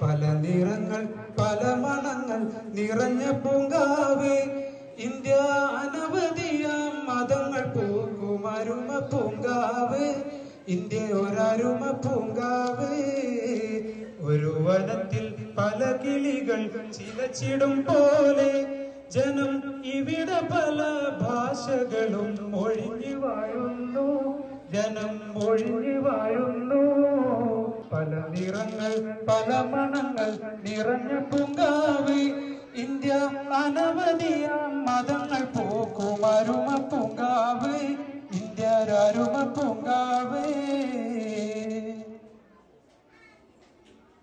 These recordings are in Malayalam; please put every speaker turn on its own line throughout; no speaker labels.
പല നിറങ്ങൾ പല മണങ്ങൾ നിറഞ്ഞ പൂങ്കാവ് ഇന്ത്യ അനവധിയാം മതങ്ങൾ പൂക്കും അരുമ പൂങ്കാവ് ഇന്ത്യ ഒരരുമ പൂങ്കാവ് ഒരു വനത്തിൽ പല കിളികൾ ചിലച്ചിടും പോലെ ജനം ഇവിടെ പല ഭാഷകളും ഒഴിഞ്ഞു വാഴുന്നു ജനം ഒഴിഞ്ഞു വാഴുന്നു പല നിറങ്ങൾ പല മണങ്ങൾ നിറഞ്ഞ പൂങ്കാവ് ഇന്ത്യ അനവധിയാം മതങ്ങൾ പോക്കും അരുമ പൂങ്കാവ് ഇന്ത്യ അരുമ പൂങ്കാവ്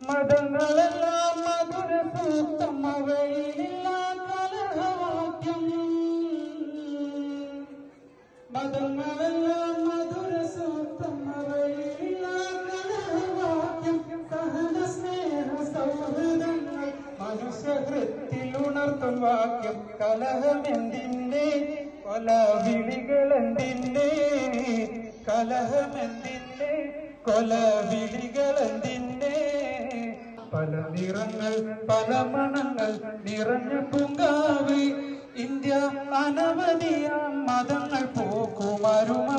മതങ്ങളെല്ലാം മധുര സൂക്തം അവയിലില്ല കലഹവാക്യം മതങ്ങളെല്ലാം മധുര സൂക്തം അവയിലില്ല കലഹവാക്യം സഹന സ്നേഹ സൗഹൃദങ്ങൾ മനുഷ്യഹൃത്തിൽ ഉണർത്തും വാക്യം കലഹമെന്തിന്റെ കൊലവിളികളെന്തിന്റെ കലഹമെന്തിന്റെ കൊലവിളികളെന്തിന്റെ പല നിറങ്ങൾ പല മണങ്ങൾ നിറഞ്ഞ പൂങ്കാവ് ഇന്ത്യ അനവധിയാം മതങ്ങൾ പോക്കും അരുമ